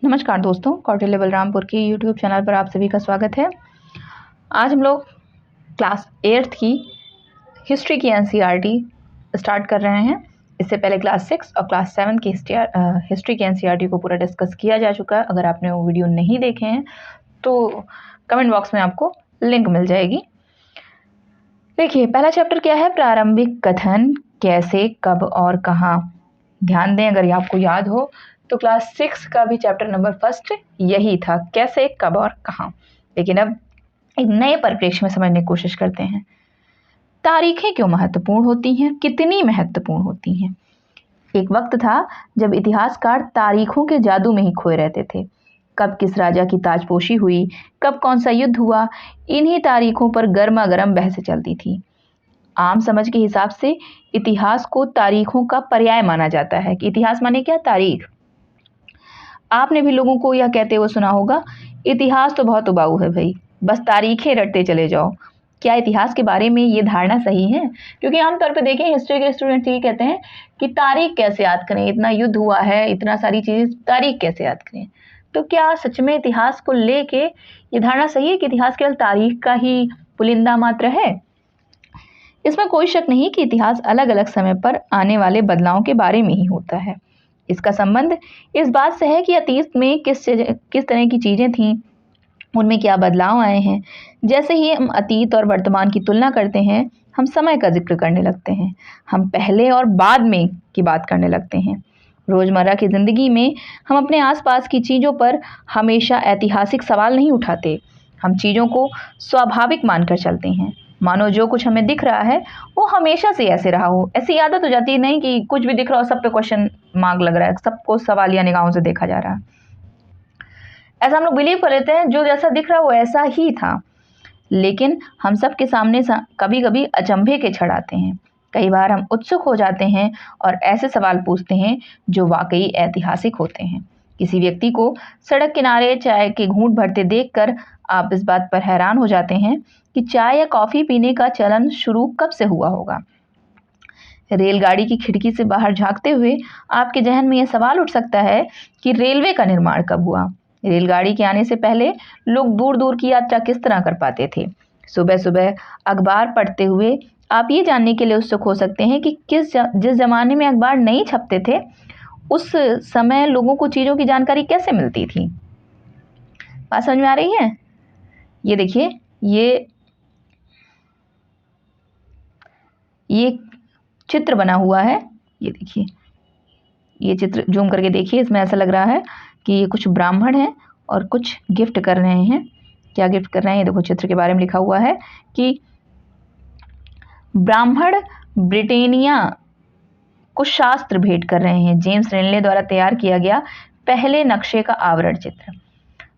नमस्कार दोस्तों, कौटिल्य बलरामपुर के यूट्यूब चैनल पर आप सभी का स्वागत है। आज हम लोग क्लास 8th की हिस्ट्री की एनसीईआरटी स्टार्ट कर रहे हैं। इससे पहले क्लास 6 और क्लास 7 की हिस्ट्री की एनसीईआरटी को पूरा डिस्कस किया जा चुका है। अगर आपने वो वीडियो नहीं देखे हैं तो कमेंट बॉक्स में आपको लिंक मिल जाएगी। देखिए, पहला चैप्टर क्या है? प्रारंभिक कथन, कैसे, कब और कहाँ। ध्यान दें, अगर आपको याद हो तो क्लास 6 का भी चैप्टर नंबर 1 यही था, कैसे, कब और कहाँ। लेकिन अब एक नए परिप्रेक्ष्य में समझने की कोशिश करते हैं। तारीखें क्यों महत्वपूर्ण होती हैं, कितनी महत्वपूर्ण होती हैं? एक वक्त था जब इतिहासकार तारीखों के जादू में ही खोए रहते थे। कब किस राजा की ताजपोशी हुई, कब कौन सा युद्ध हुआ, इन्हीं तारीखों पर गर्मा गर्म बहसें चलती थी। आम समझ के हिसाब से इतिहास को तारीखों का पर्याय माना जाता है कि इतिहास माने क्या? तारीख। आपने भी लोगों को यह कहते हुए सुना होगा, इतिहास तो बहुत उबाऊ है भाई, बस तारीखें रटते चले जाओ। क्या इतिहास के बारे में ये धारणा सही है? क्योंकि आमतौर पर देखें, हिस्ट्री के स्टूडेंट ये कहते हैं कि तारीख कैसे याद करें, इतना युद्ध हुआ है, इतना सारी चीज़ें, तारीख कैसे याद करें। तो क्या सच में इतिहास को लेके ये धारणा सही है कि इतिहास केवल तारीख का ही पुलिंदा मात्र है? इसमें कोई शक नहीं कि इतिहास अलग अलग समय पर आने वाले बदलावों के बारे में ही होता है। इसका संबंध इस बात से है कि अतीत में किस तरह की चीज़ें थीं, उनमें क्या बदलाव आए हैं। जैसे ही हम अतीत और वर्तमान की तुलना करते हैं, हम समय का जिक्र करने लगते हैं, हम पहले और बाद में की बात करने लगते हैं। रोज़मर्रा की ज़िंदगी में हम अपने आसपास की चीज़ों पर हमेशा ऐतिहासिक सवाल नहीं उठाते। हम चीज़ों को स्वाभाविक मानकर चलते हैं, मानो जो कुछ हमें दिख रहा है वो हमेशा से ऐसे रहा हो। ऐसी आदत हो जाती है नहीं कि कुछ भी दिख रहा हो सब पे क्वेश्चन मार्क लग रहा है, सबको सवालिया निगाहों से देखा जा रहा है। ऐसा हम लोग बिलीव कर लेते हैं, जो जैसा दिख रहा है वो ऐसा ही था। लेकिन हम सब के सामने कभी कभी अचंभे के क्षण आते हैं। कई बार हम उत्सुक हो जाते हैं और ऐसे सवाल पूछते हैं जो वाकई ऐतिहासिक होते हैं। किसी व्यक्ति को सड़क किनारे चाय के घूंट भरते देखकर आप इस बात पर हैरान हो जाते हैं कि चाय या कॉफ़ी पीने का चलन शुरू कब से हुआ होगा। रेलगाड़ी की खिड़की से बाहर झांकते हुए आपके जहन में यह सवाल उठ सकता है कि रेलवे का निर्माण कब हुआ। रेलगाड़ी के आने से पहले लोग दूर दूर की यात्रा किस तरह कर पाते थे। सुबह सुबह अखबार पढ़ते हुए आप ये जानने के लिए उत्सुक हो सकते हैं कि जिस ज़माने में अखबार नहीं छपते थे, उस समय लोगों को चीज़ों की जानकारी कैसे मिलती थी। बात समझ में आ रही है? ये देखिए, ये चित्र बना हुआ है। ये देखिए, ये चित्र जूम करके देखिए, इसमें ऐसा लग रहा है कि ये कुछ ब्राह्मण हैं और कुछ गिफ्ट कर रहे हैं। क्या गिफ्ट कर रहे हैं? ये देखो, चित्र के बारे में लिखा हुआ है कि ब्राह्मण ब्रिटेनिया को शास्त्र भेंट कर रहे हैं। जेम्स रेनले द्वारा तैयार किया गया पहले नक्शे का आवरण चित्र।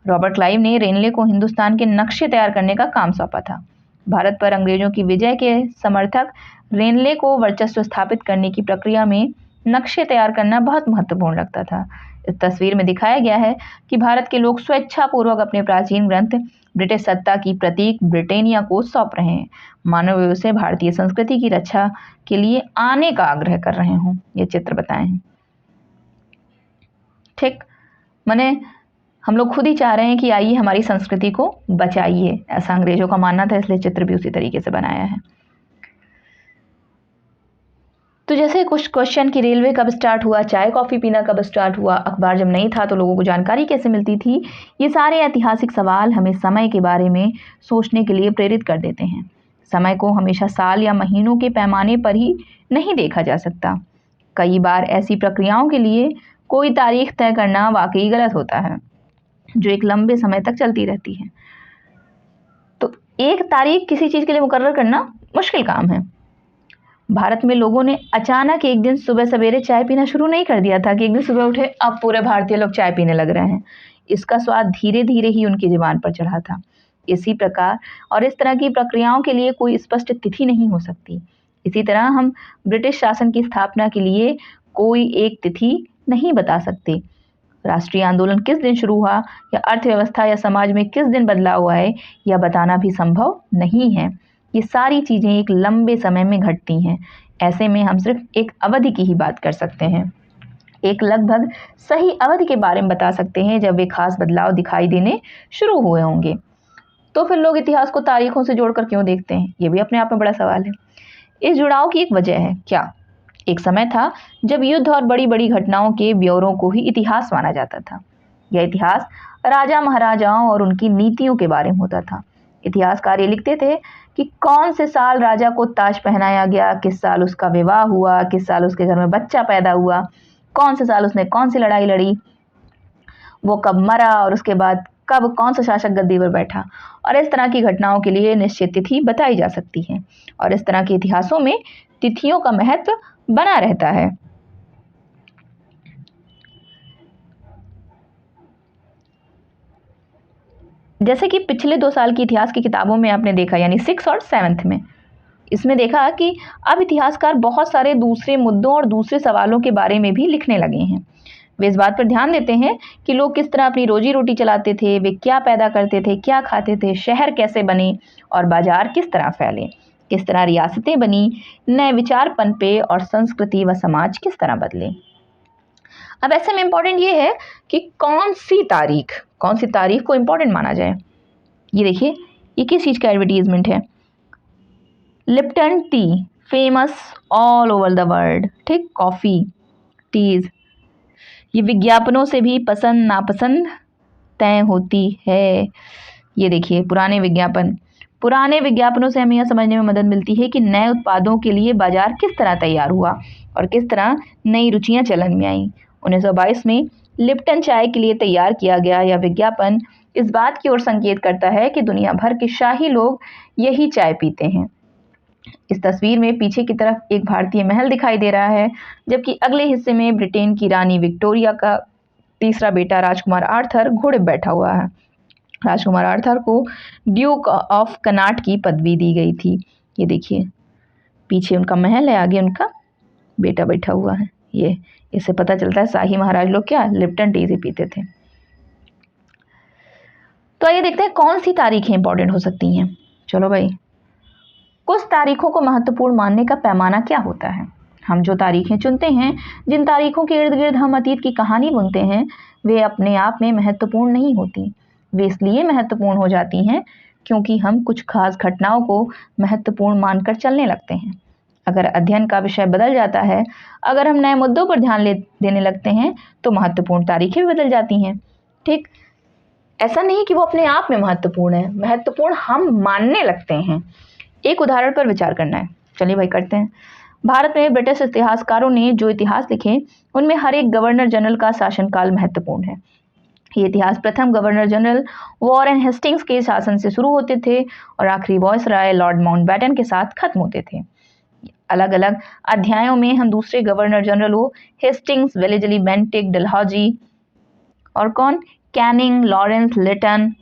रॉबर्ट क्लाइव ने रेनले को हिंदुस्तान के नक्शे तैयार करने का काम सौंपा था। भारत पर अंग्रेजों की विजय के समर्थक रेनले को वर्चस्व स्थापित करने की प्रक्रिया में नक्शे तैयार करना बहुत महत्वपूर्ण लगता था। इस तस्वीर में दिखाया गया है कि भारत के लोग स्वेच्छापूर्वक अपने प्राचीन ग्रंथ ब्रिटिश सत्ता की प्रतीक ब्रिटेनिया को सौंप रहे हैं, मानव उसे भारतीय संस्कृति की रक्षा के लिए आने का आग्रह कर रहे हों। ये चित्र बताए हैं। ठीक, माने हम लोग खुद ही चाह रहे हैं कि आइए हमारी संस्कृति को बचाइए, ऐसा अंग्रेजों का मानना था, इसलिए चित्र भी उसी तरीके से बनाया है। तो जैसे कुछ क्वेश्चन कि रेलवे कब स्टार्ट हुआ, चाय कॉफ़ी पीना कब स्टार्ट हुआ, अखबार जब नहीं था तो लोगों को जानकारी कैसे मिलती थी, ये सारे ऐतिहासिक सवाल हमें समय के बारे में सोचने के लिए प्रेरित कर देते हैं। समय को हमेशा साल या महीनों के पैमाने पर ही नहीं देखा जा सकता। कई बार ऐसी प्रक्रियाओं के लिए कोई तारीख तय करना वाकई गलत होता है, जो एक लंबे समय तक चलती रहती है। तो एक तारीख किसी चीज़ के लिए मुकर्रर करना मुश्किल काम है। भारत में लोगों ने अचानक एक दिन सुबह सवेरे चाय पीना शुरू नहीं कर दिया था कि एक दिन सुबह उठे अब पूरे भारतीय लोग चाय पीने लग रहे हैं। इसका स्वाद धीरे धीरे ही उनकी ज़ुबान पर चढ़ा था। इसी प्रकार और इस तरह की प्रक्रियाओं के लिए कोई स्पष्ट तिथि नहीं हो सकती। इसी तरह हम ब्रिटिश शासन की स्थापना के लिए कोई एक तिथि नहीं बता सकते। राष्ट्रीय आंदोलन किस दिन शुरू हुआ या अर्थव्यवस्था या समाज में किस दिन बदलाव आए, यह बताना भी संभव नहीं है। ये सारी चीज़ें एक लंबे समय में घटती हैं। ऐसे में हम सिर्फ एक अवधि की ही बात कर सकते हैं। एक लगभग सही अवधि के बारे में बता सकते हैं जब वे खास बदलाव दिखाई देने शुरू हुए होंगे। तो फिर लोग इतिहास को तारीखों से जोड़कर क्यों देखते हैं, ये भी अपने आप में बड़ा सवाल है। इस जुड़ाव की एक वजह है क्या? एक समय था जब युद्ध और बड़ी बड़ी घटनाओं के ब्यौरों को ही इतिहास माना जाता था। यह इतिहास राजा महाराजाओं और उनकी नीतियों के बारे में होता था। इतिहासकार ये लिखते थे कि कौन से साल राजा को ताज पहनाया गया, किस साल उसका विवाह हुआ, किस साल उसके घर में बच्चा पैदा हुआ, कौन से साल उसने कौन सी लड़ाई लड़ी, वो कब मरा और उसके बाद कब कौन सा शासक गद्दी पर बैठा। और इस तरह की घटनाओं के लिए निश्चित तिथि बताई जा सकती है और इस तरह के इतिहासों में तिथियों का महत्व बना रहता है। जैसे कि पिछले 2 साल की इतिहास की किताबों में आपने देखा, यानी 6 और 7th में, इसमें देखा कि अब इतिहासकार बहुत सारे दूसरे मुद्दों और दूसरे सवालों के बारे में भी लिखने लगे हैं। वे इस बात पर ध्यान देते हैं कि लोग किस तरह अपनी रोजी रोटी चलाते थे, वे क्या पैदा करते थे, क्या खाते थे, शहर कैसे बने और बाजार किस तरह फैले, किस तरह रियासतें बनी, नए विचार पनपे और संस्कृति व समाज किस तरह बदले। अब ऐसे में इम्पोर्टेंट ये है कि कौन सी तारीख को इम्पोर्टेंट माना जाए। ये देखिए, ये किस चीज़ का एडवर्टीजमेंट है? Lipton T, famous all over the world. ठीक, कॉफ़ी, टीज, ये विज्ञापनों से भी पसंद नापसंद तय होती है। ये देखिए, पुराने विज्ञापनों से हमें यह समझने में मदद मिलती है कि नए उत्पादों के लिए बाजार किस तरह तैयार हुआ और किस तरह नई रुचियां चलन में आईं। 1922 में लिप्टन चाय के लिए तैयार किया गया यह विज्ञापन इस बात की ओर संकेत करता है कि दुनिया भर के शाही लोग यही चाय पीते हैं। इस तस्वीर में पीछे की तरफ एक भारतीय महल दिखाई दे रहा है, जबकि अगले हिस्से में ब्रिटेन की रानी विक्टोरिया का तीसरा बेटा राजकुमार आर्थर घोड़े पर बैठा हुआ है। राजकुमार आर्थर को ड्यूक ऑफ कनाट की पदवी दी गई थी। ये देखिए, पीछे उनका महल है, आगे उनका बेटा बैठा हुआ है। ये इससे पता चलता है शाही महाराज लोग क्या लिप्टन टी से पीते थे। तो आइए देखते हैं कौन सी तारीखें इंपॉर्टेंट हो सकती हैं। चलो भाई, कुछ तारीखों को महत्वपूर्ण मानने का पैमाना क्या होता है? हम जो तारीखें चुनते हैं, जिन तारीखों के इर्द गिर्द हम अतीत की कहानी बुनते हैं, वे अपने आप में महत्वपूर्ण नहीं होती। वे इसलिए महत्वपूर्ण हो जाती हैं क्योंकि हम कुछ खास घटनाओं को महत्वपूर्ण मानकर चलने लगते हैं। अगर अध्ययन का विषय बदल जाता है, अगर हम नए मुद्दों पर ध्यान देने लगते हैं, तो महत्वपूर्ण तारीखें भी बदल जाती हैं। ठीक, ऐसा नहीं कि वो अपने आप में महत्वपूर्ण है, महत्वपूर्ण हम मानने लगते हैं। एक उदाहरण पर विचार करना है। चलिए भाई, करते हैं। भारत में ब्रिटिश इतिहासकारों ने जो इतिहास लिखे, उनमें हर एक गवर्नर जनरल का शासनकाल महत्वपूर्ण है। ये इतिहास प्रथम गवर्नर जनरल वॉरेन हेस्टिंग्स के शासन से शुरू होते थे और आखिरी वॉयसराय लॉर्ड माउंटबेटन के साथ खत्म होते थे। अलग अलग अध्यायों में हम दूसरे गवर्नर जनरलों हेस्टिंग्स, वेलेस्ली, बेंटिक, डलहौजी और Canning, Lawrence, Lytton,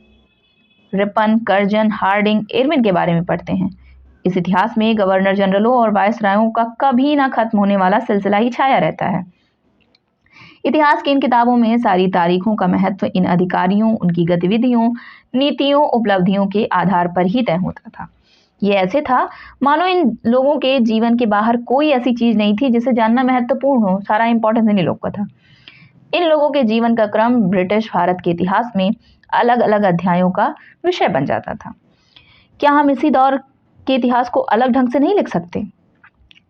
Ripon, Curzon, Hardinge, Irwin के बारे में पढ़ते हैं। इस इतिहास में गवर्नर जनरलों और वायसरायों का कभी ना खत्म होने वाला सिलसिला ही छाया रहता है। इतिहास की इन किताबों में सारी तारीखों का महत्व इन अधिकारियों, उनकी गतिविधियों, नीतियों, उपलब्धियों के आधार पर ही तय होता था। ये ऐसे था मानो इन लोगों के जीवन के बाहर कोई ऐसी चीज नहीं थी जिसे जानना महत्वपूर्ण हो। सारा इंपॉर्टेंस इन लोगों का था। इन लोगों के जीवन का क्रम ब्रिटिश भारत के इतिहास में अलग अलग अध्यायों का विषय बन जाता था। क्या हम इसी दौर के इतिहास को अलग ढंग से नहीं लिख सकते?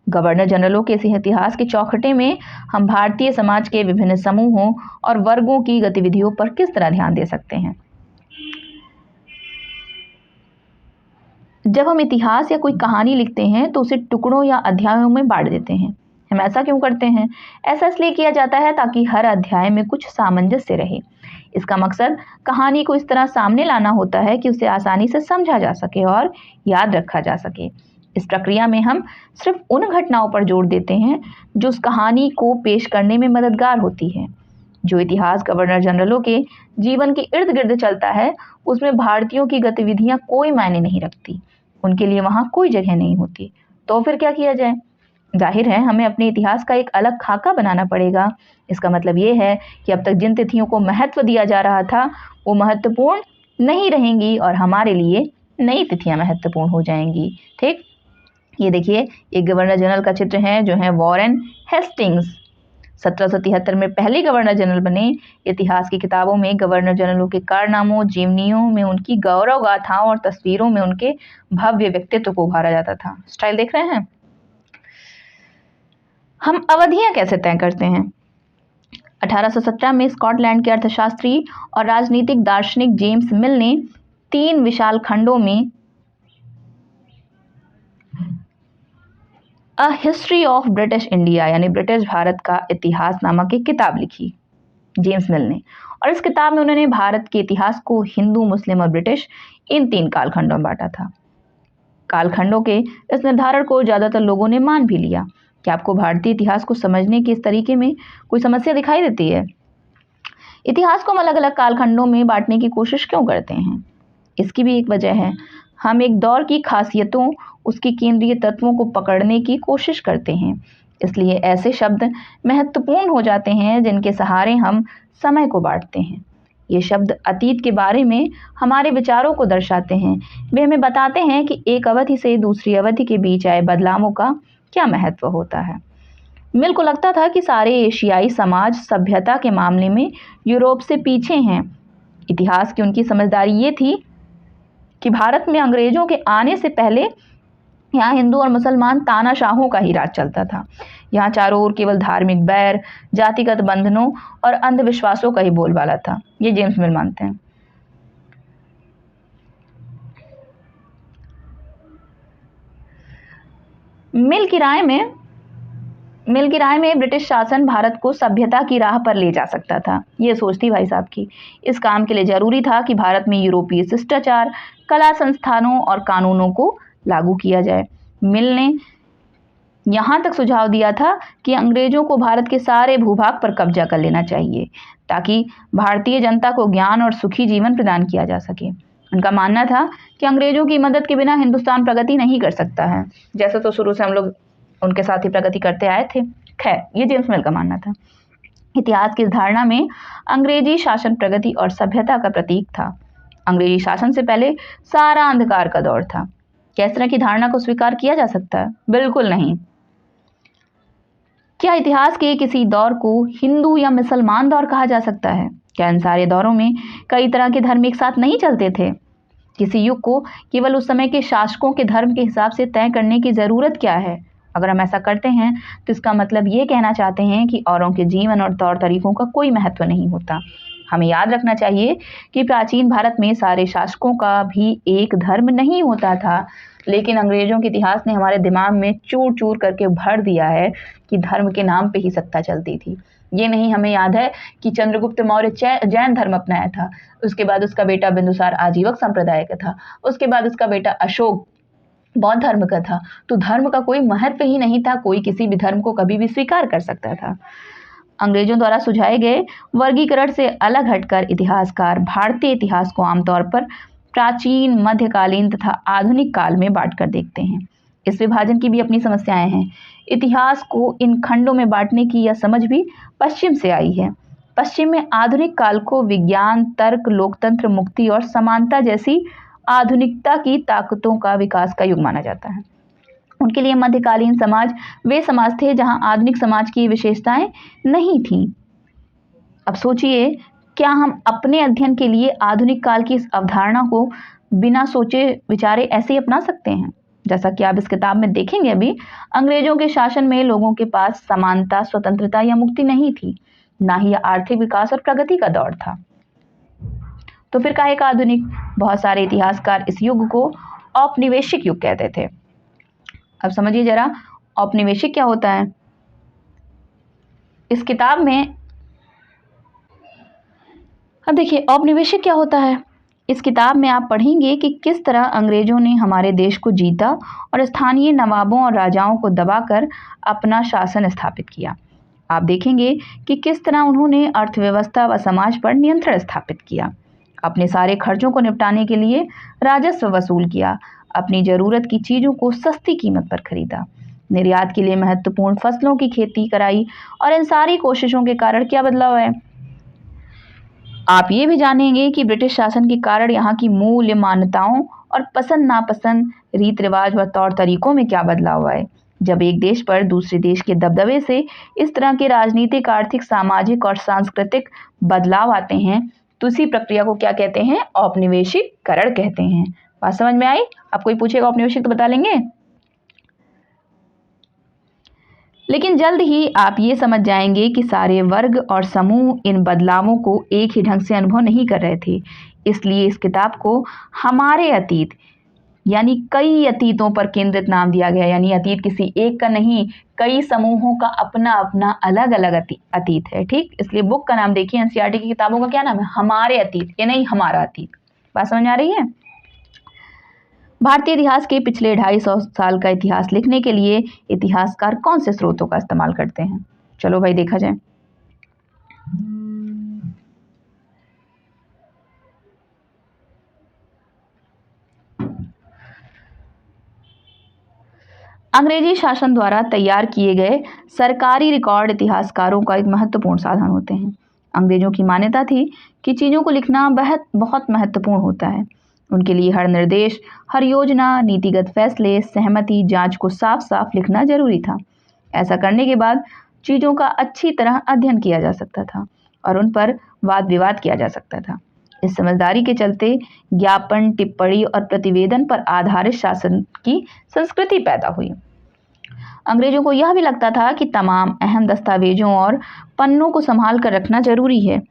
गवर्नर जनरलों के इसी इतिहास के चौखटे में हम भारतीय समाज के विभिन्न समूहों और वर्गों की गतिविधियों पर किस तरह ध्यान दे सकते हैं? जब हम इतिहास या कोई कहानी लिखते हैं तो उसे टुकड़ों या अध्यायों में बांट देते हैं। हम ऐसा क्यों करते हैं? ऐसा इसलिए किया जाता है ताकि हर अध्याय में कुछ सामंजस्य रहे। इसका मकसद कहानी को इस तरह सामने लाना होता है कि उसे आसानी से समझा जा सके और याद रखा जा सके। इस प्रक्रिया में हम सिर्फ उन घटनाओं पर जोर देते हैं जो उस कहानी को पेश करने में मददगार होती है। जो इतिहास गवर्नर जनरलों के जीवन के इर्द गिर्द चलता है, उसमें भारतीयों की गतिविधियां कोई मायने नहीं रखती, उनके लिए वहां कोई जगह नहीं होती। तो फिर क्या किया जाए? जाहिर है हमें अपने इतिहास का एक अलग खाका बनाना पड़ेगा। इसका मतलब ये है कि अब तक जिन तिथियों को महत्व दिया जा रहा था वो महत्वपूर्ण नहीं रहेंगी और हमारे लिए नई तिथियां महत्वपूर्ण हो जाएंगी। ठीक, ये देखिए, एक गवर्नर जनरल का चित्र है जो है वॉरेन हेस्टिंग्स। 1773 में पहले गवर्नर जनरल बने। इतिहास की किताबों में गवर्नर जनरलों के कारनामों, जीवनियों में उनकी गौरव गाथाओं और तस्वीरों में उनके भव्य व्यक्तित्व को उभारा जाता था। स्टाइल देख रहे हैं। हम अवधियां कैसे तय करते हैं? 1817 में स्कॉटलैंड के अर्थशास्त्री और राजनीतिक दार्शनिक जेम्स मिल ने 3 विशाल खंडों में a history of British India यानी ब्रिटिश भारत का इतिहास नामक एक किताब लिखी, जेम्स मिल ने। और इस किताब में उन्होंने भारत के इतिहास को हिंदू, मुस्लिम और ब्रिटिश इन 3 कालखंडों में बांटा था। कालखंडों के इस निर्धारण को ज्यादातर लोगों ने मान भी लिया। क्या आपको भारतीय इतिहास को समझने के इस तरीके में कोई समस्या दिखाई देती है? इतिहास को हम अलग अलग कालखंडों में बांटने की कोशिश क्यों करते हैं? इसकी भी एक वजह है। हम एक दौर की खासियतों, उसके केंद्रीय तत्वों को पकड़ने की कोशिश करते हैं। इसलिए ऐसे शब्द महत्वपूर्ण हो जाते हैं जिनके सहारे हम समय को बांटते हैं। ये शब्द अतीत के बारे में हमारे विचारों को दर्शाते हैं। वे हमें बताते हैं कि एक अवधि से दूसरी अवधि के बीच आए बदलावों का क्या महत्व होता है। मिल को लगता था कि सारे एशियाई समाज सभ्यता के मामले में यूरोप से पीछे हैं। इतिहास की उनकी समझदारी ये थी कि भारत में अंग्रेजों के आने से पहले यहाँ हिंदू और मुसलमान तानाशाहों का ही राज चलता था। यहाँ चारों ओर केवल धार्मिक बैर, जातिगत बंधनों और अंधविश्वासों का ही बोलबाला था। ये जेम्स मिल मानते हैं। मिल की राय में ब्रिटिश शासन भारत को सभ्यता की राह पर ले जा सकता था। ये सोच थी भाई साहब की। इस काम के लिए जरूरी था कि भारत में यूरोपीय शिष्टाचार, कला संस्थानों और कानूनों को लागू किया जाए। मिल ने यहाँ तक सुझाव दिया था कि अंग्रेजों को भारत के सारे भूभाग पर कब्जा कर लेना चाहिए ताकि भारतीय जनता को ज्ञान और सुखी जीवन प्रदान किया जा सके। उनका मानना था कि अंग्रेजों की मदद के बिना हिंदुस्तान प्रगति नहीं कर सकता है। जैसे तो शुरू से हम लोग उनके साथ ही प्रगति करते आए थे। खैर, ये जेम्स मिल का मानना था। इतिहास की इस धारणा में अंग्रेजी शासन प्रगति और सभ्यता का प्रतीक था। अंग्रेजी शासन से पहले सारा अंधकार का दौर था। क्या इस तरह की धारणा को स्वीकार किया जा सकता है? बिल्कुल नहीं। क्या इतिहास के किसी दौर को हिंदू या मुसलमान दौर कहा जा सकता है? क्या इन सारे दौरों में कई तरह के धर्म एक साथ नहीं चलते थे? किसी युग को केवल उस समय के शासकों के धर्म के हिसाब से तय करने की जरूरत क्या है? अगर हम ऐसा करते हैं तो इसका मतलब ये कहना चाहते हैं कि औरों के जीवन और तौर तरीकों का कोई महत्व नहीं होता। हमें याद रखना चाहिए कि प्राचीन भारत में सारे शासकों का भी एक धर्म नहीं होता था, लेकिन अंग्रेजों के इतिहास ने हमारे दिमाग में चूर चूर करके भर दिया है कि धर्म के नाम पे ही सत्ता चलती थी। ये नहीं हमें याद है कि चंद्रगुप्त मौर्य जैन धर्म अपनाया था, उसके बाद उसका बेटा बिंदुसार आजीवक संप्रदाय का था, उसके बाद उसका बेटा अशोक बौद्ध धर्म का था। तो धर्म का कोई महत्व ही नहीं था, कोई किसी भी धर्म को कभी भी स्वीकार कर सकता था। अंग्रेजों द्वारा सुझाए गए वर्गीकरण से अलग हटकर इतिहासकार भारतीय इतिहास को आमतौर पर प्राचीन, मध्यकालीन तथा आधुनिक काल में बांटकर देखते हैं। इस विभाजन की भी अपनी समस्याएं हैं। इतिहास को इन खंडों में बांटने की यह समझ भी पश्चिम से आई है। पश्चिम में आधुनिक काल को विज्ञान, तर्क, लोकतंत्र, मुक्ति और समानता जैसी आधुनिकता की ताकतों का विकास का युग माना जाता है। उनके लिए मध्यकालीन समाज वे समाज थे जहां आधुनिक समाज की विशेषताएं नहीं थीं। अब सोचिए, क्या हम अपने अध्ययन के लिए आधुनिक काल की इस अवधारणा को बिना सोचे विचारे ऐसे ही अपना सकते हैं? जैसा कि आप इस किताब में देखेंगे, अभी अंग्रेजों के शासन में लोगों के पास समानता, स्वतंत्रता या मुक्ति नहीं थी, ना ही आर्थिक विकास और प्रगति का दौर था। तो फिर काहे का आधुनिक? बहुत सारे इतिहासकार इस युग को औपनिवेशिक युग कहते थे। अब समझिए जरा, औपनिवेशिक क्या होता है। इस किताब में अब देखिए औपनिवेशिक क्या होता है। इस किताब में आप पढ़ेंगे कि किस तरह अंग्रेजों ने हमारे देश को जीता और स्थानीय नवाबों और राजाओं को दबाकर अपना शासन स्थापित किया। आप देखेंगे कि किस तरह उन्होंने अर्थव्यवस्था व समाज पर नियंत्रण स्थापित किया, अपने सारे खर्चों को निपटाने के लिए राजस्व वसूल किया, अपनी जरूरत की चीज़ों को सस्ती कीमत पर खरीदा, निर्यात के लिए महत्वपूर्ण फसलों की खेती कराई। और इन सारी कोशिशों के कारण क्या बदलाव है? आप ये भी जानेंगे कि ब्रिटिश शासन के कारण यहाँ की मूल्य, मान्यताओं और पसंद नापसंद, रीत रिवाज व तौर तरीकों में क्या बदलाव आए। जब एक देश पर दूसरे देश के दबदबे से इस तरह के राजनीतिक, आर्थिक, सामाजिक और सांस्कृतिक बदलाव आते हैं तो इसी प्रक्रिया को क्या कहते हैं? औपनिवेशिकरण कहते हैं। बात समझ में आई? अब कोई पूछेगा औपनिवेशिक तो बता लेंगे। लेकिन जल्द ही आप ये समझ जाएंगे कि सारे वर्ग और समूह इन बदलावों को एक ही ढंग से अनुभव नहीं कर रहे थे। इसलिए इस किताब को हमारे अतीत यानी कई अतीतों पर केंद्रित नाम दिया गया। यानी अतीत किसी एक का नहीं, कई समूहों का अपना अपना अलग अलग अतीत है। ठीक, इसलिए बुक का नाम देखिए, एनसीईआरटी की किताबों का क्या नाम है? हमारे अतीत, ये नहीं हमारा अतीत। बात समझ आ रही है? भारतीय इतिहास के पिछले 250 साल का इतिहास लिखने के लिए इतिहासकार कौन से स्रोतों का इस्तेमाल करते हैं? चलो भाई देखा जाए। अंग्रेजी शासन द्वारा तैयार किए गए सरकारी रिकॉर्ड इतिहासकारों का एक महत्वपूर्ण साधन होते हैं। अंग्रेजों की मान्यता थी कि चीज़ों को लिखना बहुत महत्वपूर्ण होता है। उनके लिए हर निर्देश, हर योजना, नीतिगत फैसले, सहमति, जांच को साफ साफ लिखना जरूरी था। ऐसा करने के बाद चीज़ों का अच्छी तरह अध्ययन किया जा सकता था और उन पर वाद विवाद किया जा सकता था। इस समझदारी के चलते ज्ञापन, टिप्पणी और प्रतिवेदन पर आधारित शासन की संस्कृति पैदा हुई। अंग्रेजों को यह भी लगता था कि तमाम अहम दस्तावेजों और पन्नों को संभाल कर रखना जरूरी है।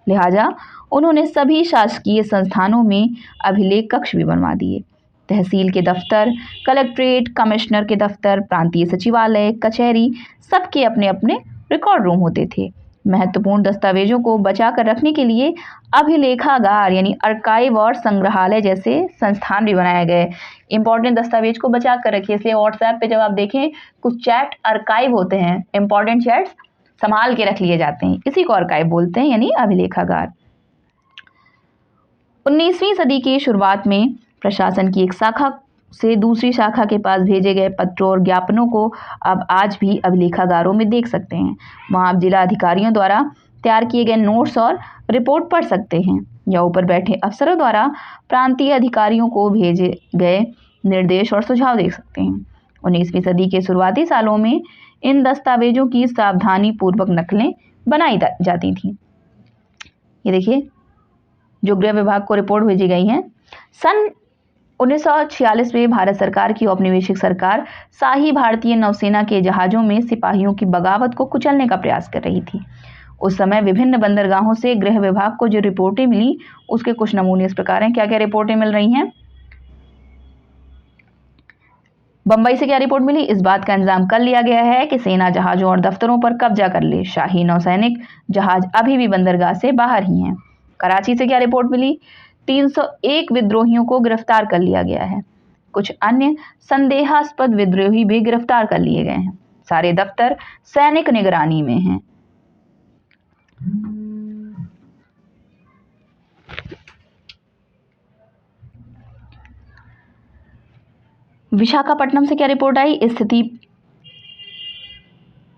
लिहाजा उन्होंने सभी शासकीय संस्थानों में अभिलेख कक्ष भी बनवा दिए। तहसील के दफ्तर, कलेक्ट्रेट, कमिश्नर के दफ्तर, प्रांतीय सचिवालय, कचहरी, सबके अपने अपने रिकॉर्ड रूम होते थे। महत्वपूर्ण दस्तावेजों को बचा कर रखने के लिए अभिलेखागार यानी आर्काइव और संग्रहालय जैसे संस्थान भी बनाए गए। इंपॉर्टेंट दस्तावेज को बचा कर रखिए। इसलिए व्हाट्सएप पे जब आप देखें कुछ चैट आर्काइव होते हैं, इंपॉर्टेंट चैट्स संभाल के रख लिए जाते हैं, इसी को आर्काइव बोलते हैं यानी अभिलेखागार। 19वीं सदी की शुरुआत में प्रशासन की एक शाखा से दूसरी शाखा के पास भेजे गए पत्रों और ज्ञापनों को अब आज भी अभिलेखागारों में देख सकते हैं। वहां आप जिला अधिकारियों द्वारा तैयार किए गए नोट्स और रिपोर्ट पढ़ सकते हैं या ऊपर बैठे अफसरों द्वारा प्रांतीय अधिकारियों को भेजे गए निर्देश और सुझाव देख सकते हैं। 19वीं सदी के शुरुआती सालों में इन दस्तावेजों की सावधानी पूर्वक नकलें बनाई जाती थी। ये देखिए जो गृह विभाग को रिपोर्ट भेजी गई है। सन 1946 में भारत सरकार की औपनिवेशिक सरकार शाही भारतीय नौसेना के जहाजों में सिपाहियों की बगावत को कुचलने का प्रयास कर रही थी। उस समय विभिन्न बंदरगाहों से गृह विभाग को जो रिपोर्टें मिली उसके कुछ नमूने इस प्रकार हैं। क्या क्या रिपोर्टें मिल रही हैं? बंबई से क्या रिपोर्ट मिली? इस बात का इंतजाम कर लिया गया है कि सेना जहाजों और दफ्तरों पर कब्जा कर ले। शाही नौसैनिक जहाज अभी भी बंदरगाह से बाहर ही हैं। कराची से क्या रिपोर्ट मिली? 301 विद्रोहियों को गिरफ्तार कर लिया गया है। कुछ अन्य संदेहास्पद विद्रोही भी गिरफ्तार कर लिए गए हैं। सारे दफ्तर सैनिक निगरानी में हैं। विशाखापट्टनम से क्या रिपोर्ट आई?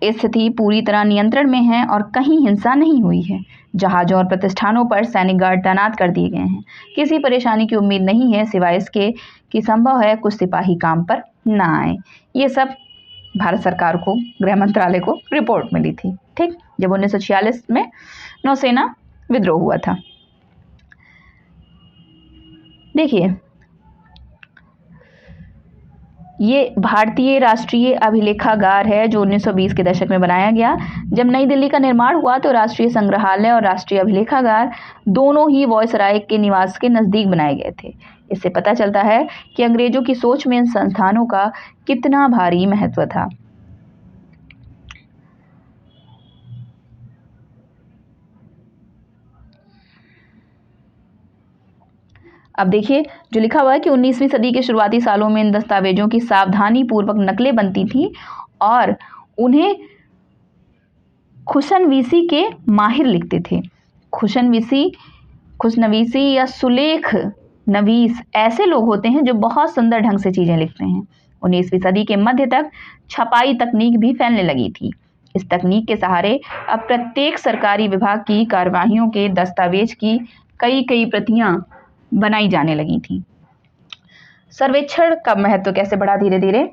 स्थिति पूरी तरह नियंत्रण में है और कहीं हिंसा नहीं हुई है। जहाजों और प्रतिष्ठानों पर सैनिक गार्ड तैनात कर दिए गए हैं। किसी परेशानी की उम्मीद नहीं है सिवाय इसके कि संभव है कुछ सिपाही काम पर ना आए। ये सब भारत सरकार को, गृह मंत्रालय को रिपोर्ट मिली थी। ठीक, जब 1946 में नौसेना विद्रोह हुआ था। देखिए ये भारतीय राष्ट्रीय अभिलेखागार है जो 1920 के दशक में बनाया गया। जब नई दिल्ली का निर्माण हुआ तो राष्ट्रीय संग्रहालय और राष्ट्रीय अभिलेखागार दोनों ही वॉयसराय के निवास के नज़दीक बनाए गए थे। इससे पता चलता है कि अंग्रेजों की सोच में इन संस्थानों का कितना भारी महत्व था। अब देखिए जो लिखा हुआ है कि 19वीं सदी के शुरुआती सालों में इन दस्तावेजों की सावधानी पूर्वक नकलें बनती थी और उन्हें खुशनवीसी के माहिर लिखते थे। खुशनवीसी या सुलेख नवीस ऐसे लोग होते हैं जो बहुत सुंदर ढंग से चीज़ें लिखते हैं। 19वीं सदी के मध्य तक छपाई तकनीक भी फैलने लगी थी। इस तकनीक के सहारे अब प्रत्येक सरकारी विभाग की कार्यवाहियों के दस्तावेज की कई प्रतियां बनाई जाने लगी थी। सर्वेक्षण का महत्व कैसे बढ़ा धीरे धीरे?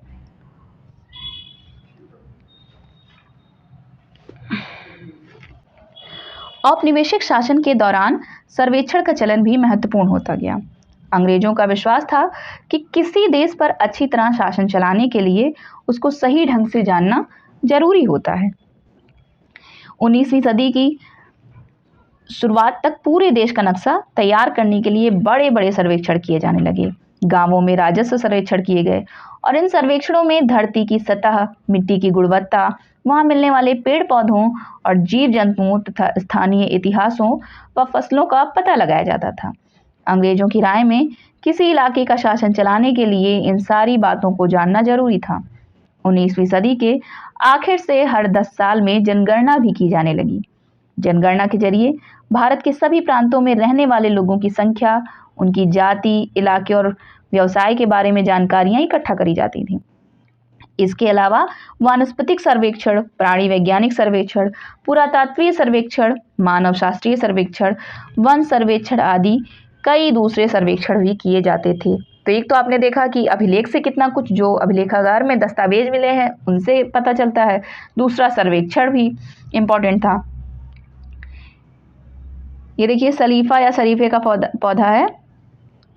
औपनिवेशिक शासन के दौरान सर्वेक्षण का चलन भी महत्वपूर्ण होता गया। अंग्रेजों का विश्वास था कि किसी देश पर अच्छी तरह शासन चलाने के लिए उसको सही ढंग से जानना जरूरी होता है। 19वीं सदी की शुरुआत तक पूरे देश का नक्शा तैयार करने के लिए बड़े बड़े सर्वेक्षण किए जाने लगे। गांवों में राजस्व सर्वेक्षण किए गए और इन सर्वेक्षणों में धरती की सतह, मिट्टी की गुणवत्ता, वहां मिलने वाले पेड़ पौधों और जीव जंतुओं तथा स्थानीय इतिहासों व फसलों का पता लगाया जाता था। अंग्रेजों की राय में किसी इलाके का शासन चलाने के लिए इन सारी बातों को जानना जरूरी था। 19वीं सदी के आखिर से हर 10 साल में जनगणना भी की जाने लगी। जनगणना के जरिए भारत के सभी प्रांतों में रहने वाले लोगों की संख्या, उनकी जाति, इलाके और व्यवसाय के बारे में जानकारियां इकट्ठा करी जाती थीं। इसके अलावा वानस्पतिक सर्वेक्षण, प्राणी वैज्ञानिक सर्वेक्षण, पुरातात्वीय सर्वेक्षण, मानव शास्त्रीय सर्वेक्षण, वन सर्वेक्षण आदि कई दूसरे सर्वेक्षण भी किए जाते थे। तो एक तो आपने देखा कि अभिलेख से कितना कुछ जो अभिलेखागार में दस्तावेज मिले हैं उनसे पता चलता है, दूसरा सर्वेक्षण भी इम्पोर्टेंट था। ये देखिए सलीफा या शरीफे का पौधा है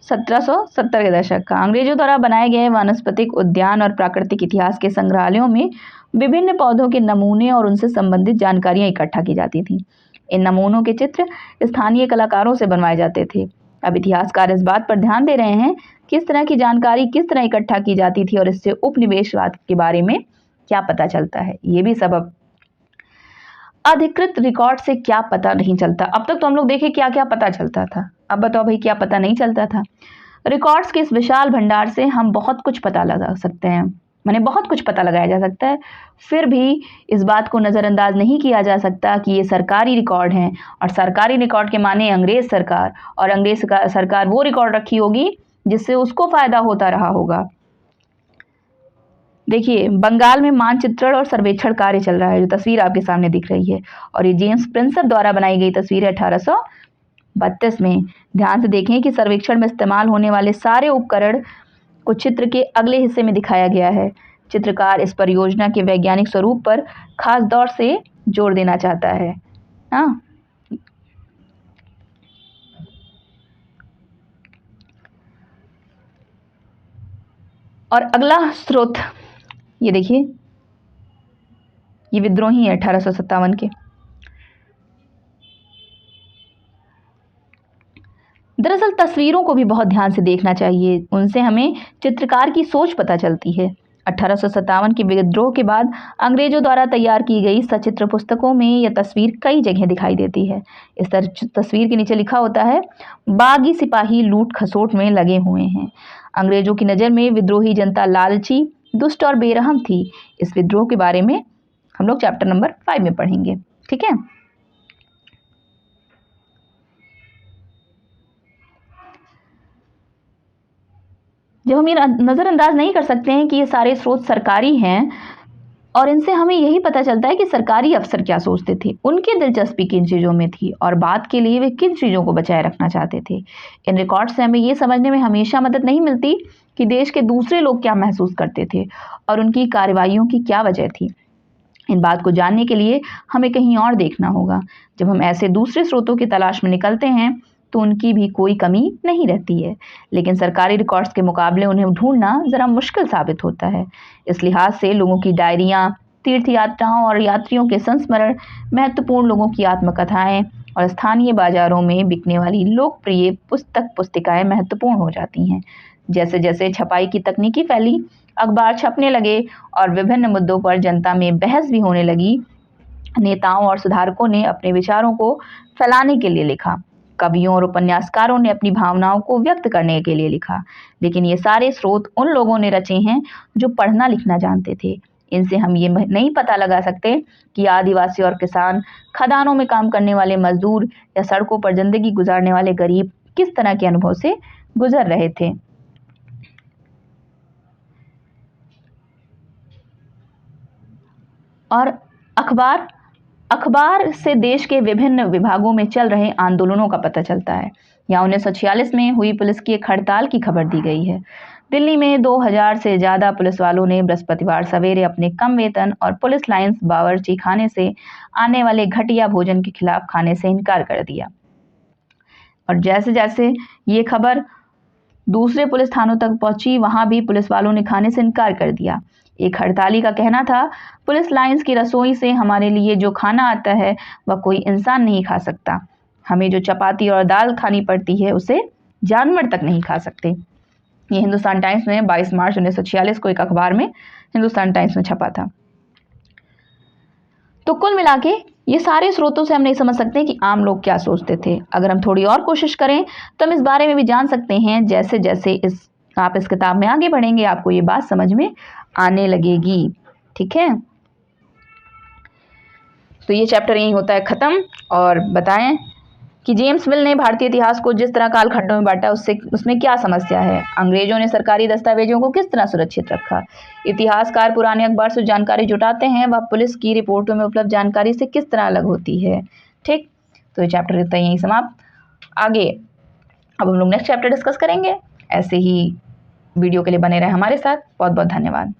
1770 के दशक का। अंग्रेजों द्वारा बनाए गए वानस्पतिक उद्यान और प्राकृतिक इतिहास के संग्रहालयों में विभिन्न पौधों के नमूने और उनसे संबंधित जानकारियां इकट्ठा की जाती थीं। इन नमूनों के चित्र स्थानीय कलाकारों से बनवाए जाते थे। अब इतिहासकार इस बात पर ध्यान दे रहे हैं कि इस तरह की जानकारी किस तरह इकट्ठा की जाती थी और इससे उपनिवेशवाद के बारे में क्या पता चलता है। ये भी सबब अधिकृत रिकॉर्ड से क्या पता नहीं चलता। अब तक तो हम लोग देखे क्या क्या पता चलता था, अब बताओ भाई क्या पता नहीं चलता था। रिकॉर्ड्स के इस विशाल भंडार से हम बहुत कुछ पता लगा सकते हैं, माने बहुत कुछ पता लगाया जा सकता है। फिर भी इस बात को नज़रअंदाज नहीं किया जा सकता कि ये सरकारी रिकॉर्ड हैं और सरकारी रिकॉर्ड के माने अंग्रेज सरकार, और अंग्रेज सरकार वो रिकॉर्ड रखी होगी जिससे उसको फायदा होता रहा होगा। देखिए बंगाल में मानचित्रण और सर्वेक्षण कार्य चल रहा है, जो तस्वीर आपके सामने दिख रही है, और ये जेम्स प्रिंसेप द्वारा बनाई गई तस्वीर है 1832 में। ध्यान से देखें कि सर्वेक्षण में इस्तेमाल होने वाले सारे उपकरण को चित्र के अगले हिस्से में दिखाया गया है। चित्रकार इस परियोजना के वैज्ञानिक स्वरूप पर खास तौर से जोर देना चाहता है। हाँ, और अगला स्रोत ये देखिए, ये विद्रोही है 1857 के। दरअसल तस्वीरों को भी बहुत ध्यान से देखना चाहिए, उनसे हमें चित्रकार की सोच पता चलती है। 1857 के विद्रोह के बाद अंग्रेजों द्वारा तैयार की गई सचित्र पुस्तकों में यह तस्वीर कई जगह दिखाई देती है। इस तस्वीर के नीचे लिखा होता है, बागी सिपाही लूट खसोट में लगे हुए हैं। अंग्रेजों की नज़र में विद्रोही जनता लालची, दुष्ट और बेरहम थी। इस विद्रोह के बारे में हम लोग चैप्टर नंबर 5 में पढ़ेंगे, ठीक है। जब हम ये नज़रअंदाज नहीं कर सकते हैं कि ये सारे स्रोत सरकारी हैं, और इनसे हमें यही पता चलता है कि सरकारी अफसर क्या सोचते थे, उनकी दिलचस्पी किन चीज़ों में थी और बात के लिए वे किन चीज़ों को बचाए रखना चाहते थे। इन रिकॉर्ड से हमें ये समझने में हमेशा मदद नहीं मिलती कि देश के दूसरे लोग क्या महसूस करते थे और उनकी कार्रवाइयों की क्या वजह थी। इन बात को जानने के लिए हमें कहीं और देखना होगा। जब हम ऐसे दूसरे स्रोतों की तलाश में निकलते हैं तो उनकी भी कोई कमी नहीं रहती है, लेकिन सरकारी रिकॉर्ड्स के मुकाबले उन्हें ढूंढना ज़रा मुश्किल साबित होता है। इस लिहाज से लोगों की डायरियाँ, तीर्थ यात्राओं और यात्रियों के संस्मरण, महत्वपूर्ण लोगों की आत्मकथाएं और स्थानीय बाजारों में बिकने वाली लोकप्रिय पुस्तिकाएं महत्वपूर्ण हो जाती हैं। जैसे जैसे छपाई की तकनीकी फैली, अखबार छपने लगे और विभिन्न मुद्दों पर जनता में बहस भी होने लगी, नेताओं और सुधारकों ने अपने विचारों को फैलाने के लिए लिखा। कवियों और उपन्यासकारों ने अपनी भावनाओं को व्यक्त करने के लिए लिखा। लेकिन ये सारे स्रोत उन लोगों ने रचे हैं जो पढ़ना लिखना जानते थे। इनसे हम ये नहीं पता लगा सकते कि आदिवासी और किसान, खदानों में काम करने वाले मजदूर या सड़कों पर जिंदगी गुजारने वाले गरीब किस तरह के अनुभव से गुजर रहे थे। और अखबार से देश के विभिन्न विभागों में चल रहे आंदोलनों का पता चलता है। यहाँ 1946 में हुई पुलिस की एक हड़ताल की खबर दी गई है। दिल्ली में 2000 से ज़्यादा पुलिस वालों ने बृहस्पतिवार सवेरे अपने कम वेतन और पुलिस लाइन्स बावर्ची खाने से आने वाले घटिया भोजन के खिलाफ खाने से इनकार कर दिया। और जैसे जैसे ये खबर दूसरे पुलिस थानों तक पहुंची, वहां भी पुलिस वालों ने खाने से इनकार कर दिया। एक हड़ताली का कहना था, पुलिस लाइन्स की रसोई से हमारे लिए जो खाना आता है वह कोई इंसान नहीं खा सकता। हमें जो चपाती और दाल खानी पड़ती है उसे जानवर तक नहीं खा सकते। ये हिंदुस्तान टाइम्स में 22 मार्च 1946 को एक अखबार में हिंदुस्तान टाइम्स में छपा था। तो कुल मिला के ये सारे स्रोतों से हम नहीं समझ सकते कि आम लोग क्या सोचते थे। अगर हम थोड़ी और कोशिश करें तो हम इस बारे में भी जान सकते हैं। जैसे जैसे आप इस किताब में आगे बढ़ेंगे आपको ये बात समझ में आने लगेगी। ठीक है, तो ये चैप्टर यही होता है ख़त्म। और बताएं कि जेम्स मिल ने भारतीय इतिहास को जिस तरह कालखंडों में बांटा उसमें क्या समस्या है। अंग्रेजों ने सरकारी दस्तावेजों को किस तरह सुरक्षित रखा। इतिहासकार पुराने अखबार से जानकारी जुटाते हैं, वह पुलिस की रिपोर्टों में उपलब्ध जानकारी से किस तरह अलग होती है। ठीक, तो ये चैप्टर इतना यहीं समाप्त। आगे अब हम लोग नेक्स्ट चैप्टर डिस्कस करेंगे। ऐसे ही वीडियो के लिए बने रहे हमारे साथ। बहुत बहुत धन्यवाद।